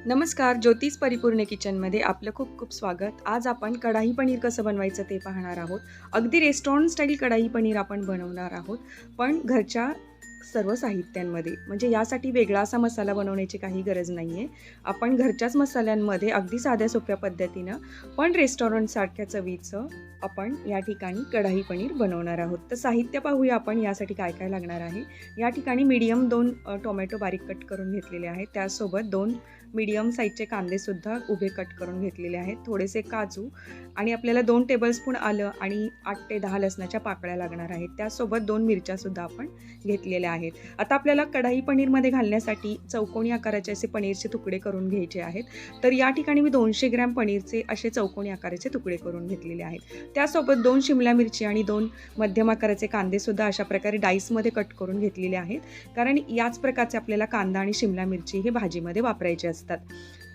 नमस्कार, ज्योतिष परिपूर्ण किचनमध्ये आपलं खूप खूप स्वागत. आज आपण कढाई पनीर कसं बनवायचं ते पाहणार आहोत. अगदी रेस्टॉरंट स्टाईल कढाई पनीर आपण बनवणार आहोत, पण घरच्या सर्व साहित्यांमध्ये. म्हणजे यासाठी वेगळा असा मसाला बनवण्याची काही गरज नाही आहे. आपण घरच्याच मसाल्यांमध्ये अगदी साध्या सोप्या पद्धतीनं पण रेस्टॉरंटसारख्या चवीचं आपण या ठिकाणी कढाई पनीर बनवणार आहोत. तर साहित्य पाहूया आपण यासाठी काय काय लागणार आहे. या ठिकाणी मीडियम 2 टोमॅटो बारीक कट करून घेतलेले आहेत. त्यासोबत 2 मीडियम साईजचे कांदेसुद्धा उभे कट करून घेतलेले आहेत. थोडेसे काजू आणि आपल्याला 2 टेबलस्पून आलं आणि 8 ते 10 लसणाच्या पाकळ्या लागणार आहेत. त्यासोबत 2 मिरच्यासुद्धा आपण घेतलेल्या आहेत. आता आपल्याला कढाई पनीरमध्ये घालण्यासाठी चौकोनी आकाराचे असे पनीरचे तुकडे करून घ्यायचे आहेत. तर या ठिकाणी मी 200 ग्रॅम पनीरचे असे चौकोनी आकाराचे तुकडे करून घेतलेले आहेत. त्यासोबत 2 शिमला मिरची आणि 2 मध्यम आकाराचे कांदेसुद्धा अशा प्रकारे डाईसमध्ये कट करून घेतलेले आहेत. कारण याच प्रकारचे आपल्याला कांदा आणि शिमला मिरची हे भाजीमध्ये वापरायचे असतात.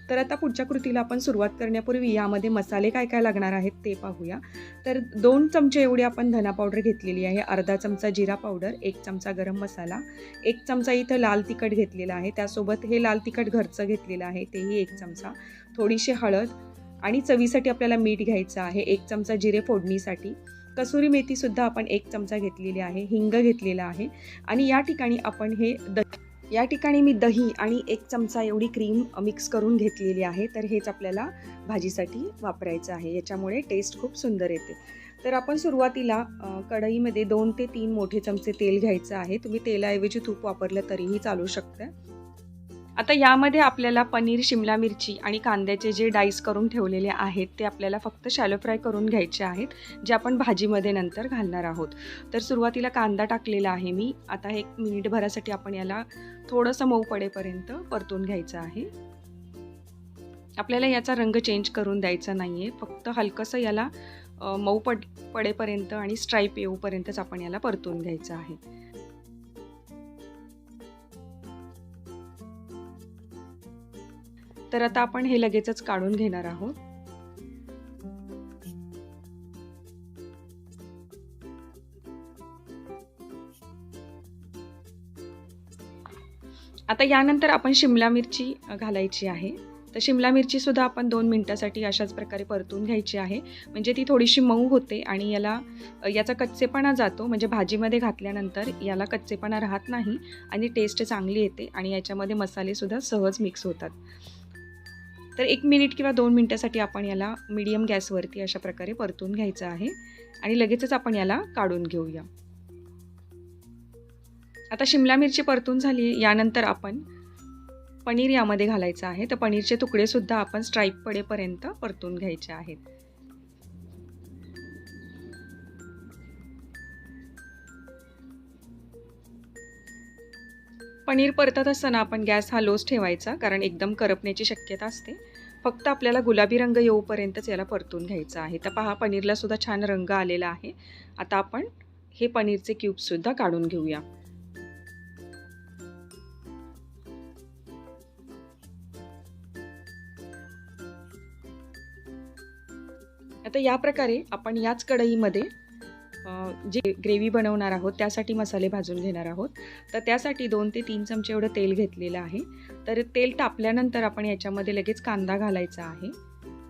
तर आता पुढच्या कृतीला आपण सुरुवात करण्यापूर्वी यामध्ये मसाले काय काय लागणार आहेत ते पाहूया. तर 2 चमचे एवढी आपण धना पावडर घेतलेली आहे, अर्धा चमचा जिरा पावडर, 1 चमचा गरम मसाला, 1 चमचा इथं लाल तिखट घेतलेला आहे. त्यासोबत हे लाल तिखट घरचं घेतलेलं आहे तेही 1 चमचा, थोडीशी हळद आणि चवीसाठी आपल्याला मीठ घ्यायचं आहे, 1 चमचा जिरे फोडणीसाठी, कसुरी मेथीसुद्धा आपण 1 चमचा घेतलेली आहे, हिंग घेतलेला आहे आणि या ठिकाणी मी दही आणि 1 चमचा एवढी क्रीम मिक्स करून घेतलेली आहे. तर हेच आपल्याला भाजीसाठी वापरायचं आहे. याच्यामुळे टेस्ट खूप सुंदर येते. तर आपण सुरुवातीला कढईमध्ये 2 ते 3 मोठे चमचे तेल घ्यायचं आहे. तुम्ही तेलाऐवजी तूप वापरलं तरीही चालू शकतं. आता यामध्ये आपल्याला पनीर, शिमला मिरची आणि कांद्याचे जे डाईस करून ठेवलेले आहेत ते आपल्याला फक्त शॅलो फ्राय करून घ्यायचे आहेत, जे आपण भाजीमध्ये नंतर घालणार आहोत. तर सुरुवातीला कांदा टाकलेला आहे मी. आता 1 मिनिटभरासाठी आपण याला थोडंसं मऊ पडेपर्यंत परतून घ्यायचं आहे. आपल्याला याचा रंग चेंज करून द्यायचा नाही आहे, फक्त हलकंसं याला मऊ पडेपर्यंत आणि स्ट्राईप येऊपर्यंतच आपण याला परतून घ्यायचं आहे. तर आता आपण हे लगेचच काढून घेणार आहोत. आता यानंतर आपण शिमला मिरची घालायची आहे. तर शिमला मिरची सुद्धा आपण 2 मिनिटासाठी अशाच प्रकारे परतून घ्यायची आहे. म्हणजे ती थोडीशी मऊ होते आणि याचा कच्चेपणा जातो. म्हणजे भाजीमध्ये घातल्यानंतर याला कच्चेपणा राहत नाही आणि टेस्ट चांगली येते आणि याच्यामध्ये मसालेसुद्धा सहज मिक्स होतात. तर 1 मिनिट किंवा 2 मिनिटासाठी आपण याला मीडियम गॅसवरती अशा प्रकारे परतून घ्यायचं आहे आणि लगेचच आपण याला काढून घेऊया. आता शिमला मिरची परतून झाली. यानंतर आपण पनीर यामध्ये घालायचं आहे. तर पनीरचे तुकडे सुद्धा आपण स्ट्राईप पडेपर्यंत परतून घ्यायचे आहेत. पनीर परतत असताना आपण गॅस हा लोच ठेवायचा, कारण एकदम करपण्याची शक्यता असते. फक्त आपल्याला गुलाबी रंग येऊपर्यंतच याला परतून घ्यायचा आहे. तर पहा, पनीरला सुद्धा छान रंग आलेला आहे. आता आपण हे पनीरचे क्यूब्ससुद्धा काढून घेऊया. आता या प्रकारे आपण याच कढईमध्ये जे ग्रेव्ही बनवणार आहोत त्यासाठी मसाले भाजून घेणार आहोत. तर त्यासाठी 2 ते 3 चमचे एवढं तेल घेतलेलं आहे. तर तेल तापल्यानंतर आपण याच्यामध्ये लगेच कांदा घालायचा आहे.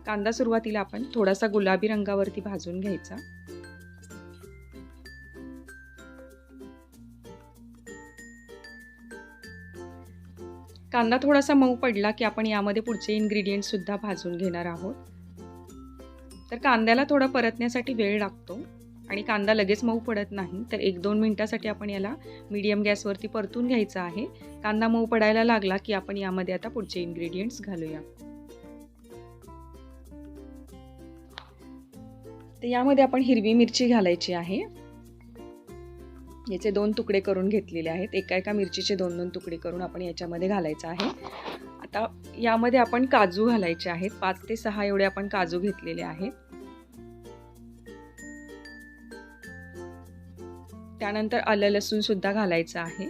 कांदा सुरुवातीला आपण थोडासा गुलाबी रंगावरती भाजून घ्यायचा. कांदा थोडासा मऊ पडला की आपण यामध्ये पुढचे इन्ग्रेडियंट्स सुद्धा भाजून घेणार आहोत. तर कांद्याला थोडा परतण्यासाठी वेळ लागतो आणि कांदा लगेच मऊ पडत नाही. तर 1-2 मिनिटासाठी आपण याला मीडियम गॅसवरती परतून घ्यायचा आहे. कांदा मऊ पडायला लागला की आपण यामध्ये आता पुढचे इन्ग्रेडियंट्स घालूया. तर यामध्ये आपण हिरवी मिरची घालायची आहे. याचे 2 तुकडे करून घेतलेले आहेत. एका मिरचीचे 2-2 तुकडे करून आपण याच्यामध्ये घालायचं आहे. आता यामध्ये आपण काजू घालायचे आहेत. 5 ते 6 एवढे आपण काजू घेतलेले आहेत. त्यानंतर आलं लसूण सुद्धा घालायचं आहे.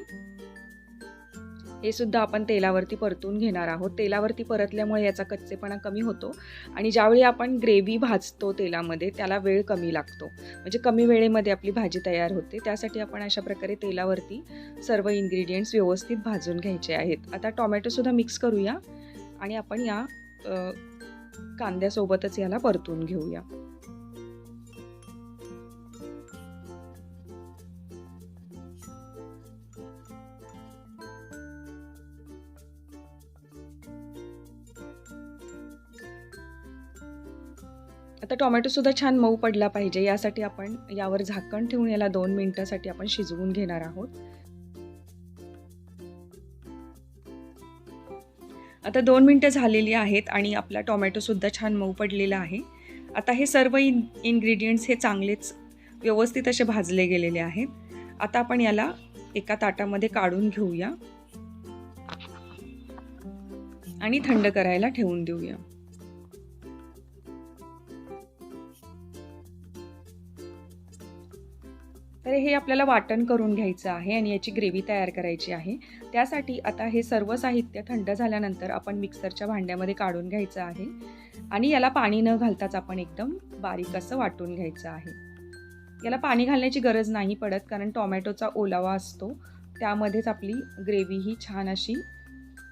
हे सुद्धा आपण तेलावरती परतून घेणार आहोत. तेलावरती परतल्यामुळे याचा कच्चेपणा कमी होतो आणि ज्यावेळी आपण ग्रेव्ही भाजतो तेलामध्ये त्याला वेळ कमी लागतो, म्हणजे कमी वेळेमध्ये आपली भाजी तयार होते. त्यासाठी आपण अशा प्रकारे तेलावरती सर्व इन्ग्रेडियंट्स व्यवस्थित भाजून घ्यायचे आहेत. आता टोमॅटो सुद्धा मिक्स करूया आणि आपण या कांद्यासोबतच याला परतून घेऊया. आता टोमॅटो सुद्धा छान मऊ पडला पाहिजे, यासाठी आपण यावर झाकण ठेवून याला 2 मिनिटासाठी आपण शिजवून घेणार आहोत. आता 2 मिनिटं झालेली आहेत आणि आपला टोमॅटो सुद्धा छान मऊ पडलेला आहे. आता हे सर्व इन्ग्रेडियंट्स हे चांगलेच व्यवस्थित असे भाजले गेलेले आहेत. आता आपण याला एका ताटामध्ये काढून घेऊया आणि थंड करायला ठेवून देऊया. तर हे आपल्याला वाटण करून घ्यायचं आहे आणि याची ग्रेव्ही तयार करायची आहे. त्यासाठी आता हे सर्व साहित्य थंड झाल्यानंतर आपण मिक्सरच्या भांड्यामध्ये काढून घ्यायचं आहे आणि याला पाणी न घालताच आपण एकदम बारीक असं वाटून घ्यायचं आहे. याला पाणी घालण्याची गरज नाही पडत, कारण टोमॅटोचा ओलावा असतो, त्यामध्येच आपली ग्रेव्ही ही छान अशी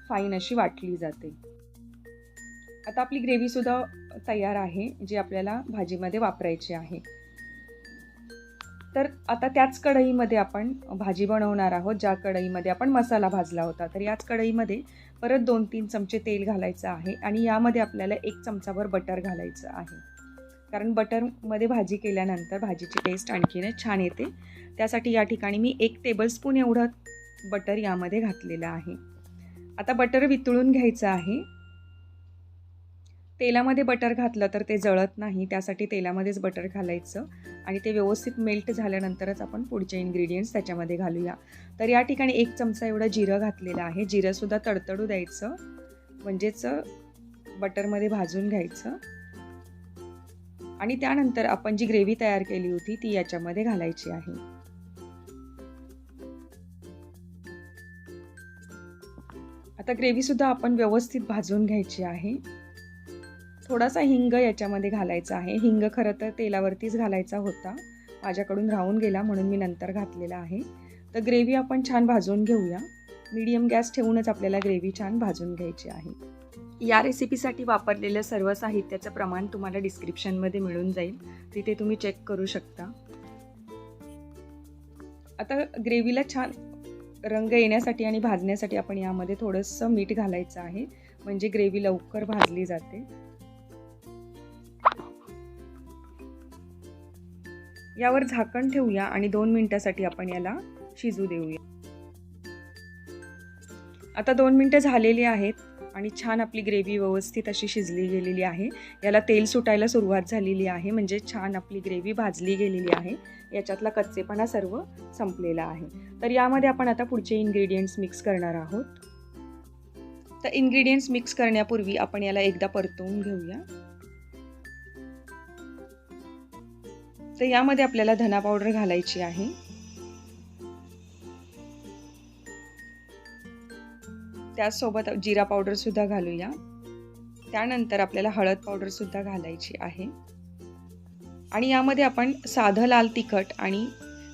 फाईन अशी वाटली जाते. आता आपली ग्रेव्हीसुद्धा तयार आहे, जी आपल्याला भाजीमध्ये वापरायची आहे. तर आता त्याच कढईमध्ये आपण भाजी बनवणार आहोत, ज्या कढईमध्ये आपण मसाला भाजला होता. तर याच कढईमध्ये परत 2-3 चमचे तेल घालायचं आहे आणि यामध्ये आपल्याला 1 चमचाभर बटर घालायचं आहे, कारण बटरमध्ये भाजी केल्यानंतर भाजीची टेस्ट आणखीनच छान येते. त्यासाठी या ठिकाणी मी 1 टेबलस्पून एवढं बटर यामध्ये घातलेलं आहे. आता बटर वितळून घ्यायचं आहे. तेलामध्ये बटर घातलं तर ते जळत नाही, त्यासाठी तेलामध्येच बटर घालायचं आणि ते व्यवस्थित मेल्ट झाल्यानंतरच आपण पुढचे इन्ग्रेडियंट्स त्याच्यामध्ये घालूया. तर या ठिकाणी 1 चमचा एवढं जिरं घातलेलं आहे. जिरंसुद्धा तडतडू द्यायचं, म्हणजेच बटरमध्ये भाजून घ्यायचं आणि त्यानंतर आपण जी ग्रेव्ही तयार केली होती ती याच्यामध्ये घालायची आहे. आता ग्रेव्हीसुद्धा आपण व्यवस्थित भाजून घ्यायची आहे. थोडासा हिंग याच्यामध्ये घालायचा आहे. हिंग खरं तर तेलावरतीच घालायचा होता, माझ्याकडून राहून गेला म्हणून मी नंतर घातलेला आहे. तर ग्रेव्ही आपण छान भाजून घेऊया. मीडियम गॅस ठेवूनच आपल्याला ग्रेव्ही छान भाजून घ्यायची आहे. या रेसिपीसाठी वापरलेलं सर्व साहित्याचं प्रमाण तुम्हाला डिस्क्रिप्शनमध्ये मिळून जाईल, तिथे तुम्ही चेक करू शकता. आता ग्रेव्हीला छान रंग येण्यासाठी आणि भाजण्यासाठी आपण यामध्ये थोडंसं मीठ घालायचं आहे, म्हणजे ग्रेव्ही लवकर भाजली जाते. यावर झाकण ठेवूया आणि 2 मिनिटासाठी आपण याला शिजू देऊया. आता 2 मिनिटं झालेली आहेत आणि छान आपली ग्रेव्ही व्यवस्थित अशी शिजली गेलेली आहे. याला तेल सुटायला सुरुवात झालेली आहे, म्हणजे छान आपली ग्रेव्ही भाजली गेलेली आहे. याच्यातला कच्चेपणा सर्व संपलेला आहे. तर यामध्ये आपण आता पुढचे इन्ग्रेडियंट्स मिक्स करणार आहोत. तर इन्ग्रेडियंट्स मिक्स करण्यापूर्वी आपण याला एकदा परतवून घेऊया. तर यामध्ये आपल्याला धना पावडर घालायची आहे. त्याचसोबत जिरा पावडर सुद्धा घालूया. त्यानंतर आपल्याला हळद पावडर सुद्धा घालायची आहे आणि यामध्ये आपण साधं लाल तिखट आणि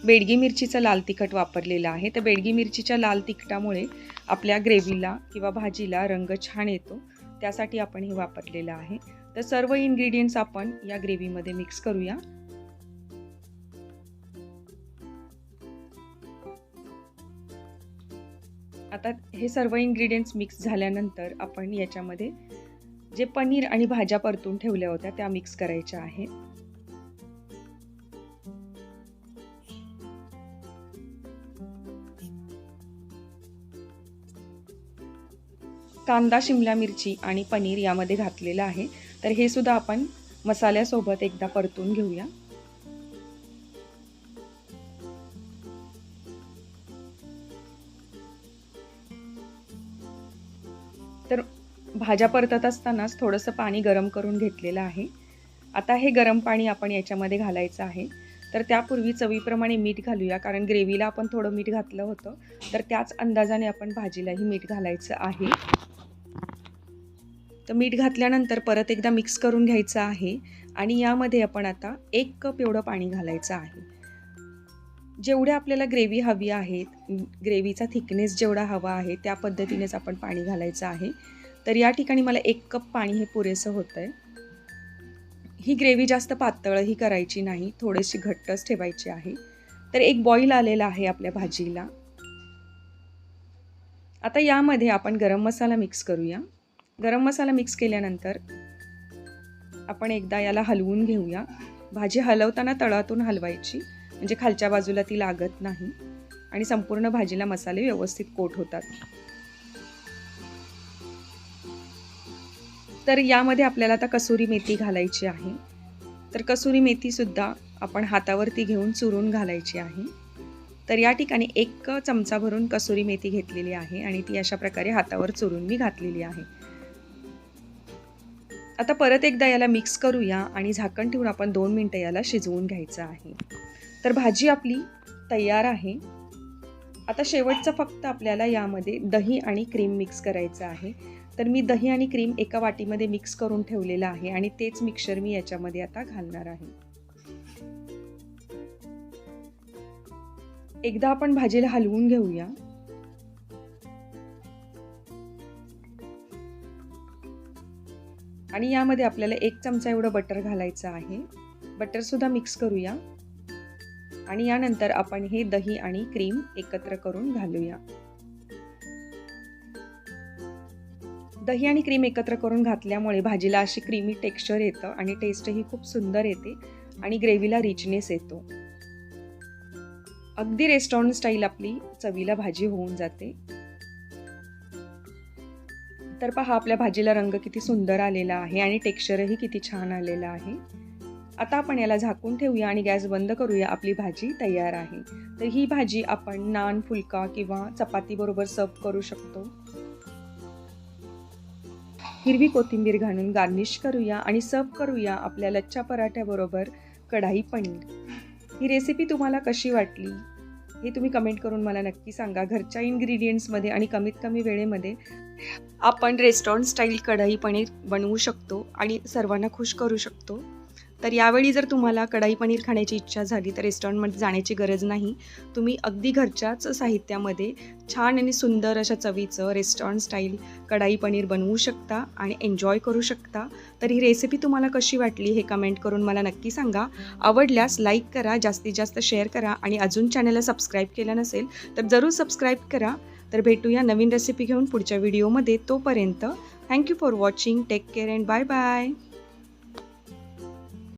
बेडगी मिरचीचं लाल तिखट वापरलेलं आहे. तर बेडगी मिरचीच्या लाल तिखटामुळे आपल्या ग्रेव्हीला किंवा भाजीला रंग छान येतो, त्यासाठी आपण हे वापरलेलं आहे. तर सर्व इन्ग्रेडियंट्स आपण या ग्रेव्हीमध्ये मिक्स करूया. आता हे सर्व इन्ग्रेडियंट्स मिक्स झाल्यानंतर आपण याच्यामध्ये जे पनीर आणि भाज्या परतून ठेवल्या होत्या त्या मिक्स करायच्या आहेत. कांदा, शिमला मिरची आणि पनीर यामध्ये घातलेलं आहे. तर हे सुद्धा आपण मसाल्यासोबत एकदा परतून घेऊया. तर भाज्या परतत असतानाच थोडंसं पाणी गरम करून घेतलेलं आहे. आता हे गरम पाणी आपण याच्यामध्ये घालायचं आहे. तर त्यापूर्वी चवीप्रमाणे मीठ घालूया, कारण ग्रेव्हीला आपण थोडं मीठ घातलं होतं, तर त्याच अंदाजाने आपण भाजीलाही मीठ घालायचं आहे. तर मीठ घातल्यानंतर परत एकदा मिक्स करून घ्यायचं आहे आणि यामध्ये आपण आता 1 कप एवढं पाणी घालायचं आहे. जेवढ्या आपल्याला ग्रेव्ही हवी आहे, ग्रेव्हीचा थिकनेस जेवढा हवा आहे त्या पद्धतीनेच आपण पाणी घालायचं आहे. तर या ठिकाणी मला 1 कप पाणी हे पुरेसं होतं आहे. ही ग्रेव्ही जास्त पातळही करायची नाही, थोडीशी घट्टच ठेवायची आहे. तर एक बॉईल आलेला आहे आपल्या भाजीला. आता यामध्ये आपण गरम मसाला मिक्स करूया. गरम मसाला मिक्स केल्यानंतर आपण एकदा याला हलवून घेऊया. भाजी हलवताना तळातून हलवायची, म्हणजे खालच्या बाजूला ती लागत नाही आणि संपूर्ण भाजीला मसाले व्यवस्थित कोट होतात. तर यामध्ये आपल्याला आता कसुरी मेथी घालायची आहे. तर कसुरी मेथीसुद्धा आपण हातावरती घेऊन चुरून घालायची आहे. तर या ठिकाणी 1 चमचा भरून कसुरी मेथी घेतलेली आहे आणि ती अशा प्रकारे हातावर चुरून मी घातलेली आहे. आता परत एकदा याला मिक्स करूया आणि झाकण ठेवून आपण 2 मिनिटं याला शिजवून घ्यायचं आहे. तर भाजी आपली तयार आहे. आता शेवटचं फक्त आपल्याला यामध्ये दही आणि क्रीम मिक्स करायचं आहे. तर मी दही आणि क्रीम एका वाटीमध्ये मिक्स करून ठेवलेलं आहे आणि तेच मिक्सचर मी याच्यामध्ये आता घालणार आहे. एकदा आपण भाजीला हलवून घेऊया. आणि यामध्ये आपल्याला 1 चमचा एवढं बटर घालायचं आहे. बटरसुद्धा मिक्स करूया आणि यानंतर आपण हे दही आणि क्रीम एकत्र करून घालूया. दही आणि क्रीम एकत्र करून घातल्यामुळे भाजीला अशी क्रीमी टेक्स्चर येतं आणि टेस्टही खूप सुंदर येते आणि ग्रेव्हीला रिचनेस येतो. अगदी रेस्टॉरंट स्टाईल आपली चवीला भाजी होऊन जाते. तर पहा आपल्या भाजीला रंग किती सुंदर आलेला आहे आणि टेक्स्चरही किती छान आलेलं आहे. आता आपण याला झाकून ठेवूया आणि गॅस बंद करूया. आपली भाजी तयार आहे. तर ही भाजी आपण नान, फुलका किंवा चपाती बरोबर सर्व करू शकतो. हिरवी कोथिंबीर घालून गार्निश करूया आणि सर्व करूया आपल्या लच्छा पराठ्याबरोबर कढाई पनीर. ही रेसिपी तुम्हाला कशी वाटली हे तुम्ही कमेंट करून मला नक्की सांगा. घरच्या इन्ग्रेडियंट्समध्ये आणि कमीत कमी वेळेमध्ये आपण रेस्टॉरंट स्टाईल कढाई पनीर बनवू शकतो आणि सर्वांना खुश करू शकतो. तर यावेळी जर तुम्हाला कढाई पनीर खाण्याची इच्छा झाली तर रेस्टॉरंटमध्ये जाण्याची गरज नाही. तुम्ही अगदी घरच्याच साहित्यामध्ये छान आणि सुंदर अशा चवीचं रेस्टॉरंट स्टाईल कढाई पनीर बनवू शकता आणि एन्जॉय करू शकता. तर ही रेसिपी तुम्हाला कशी वाटली हे कमेंट करून मला नक्की सांगा. आवडल्यास लाईक करा, जास्तीत जास्त शेअर करा आणि अजून चॅनलला सबस्क्राईब केलं नसेल तर जरूर सबस्क्राईब करा. तर भेटूया नवीन रेसिपी घेऊन पुढच्या व्हिडिओमध्ये. तोपर्यंत thank you for watching. Take care and bye bye.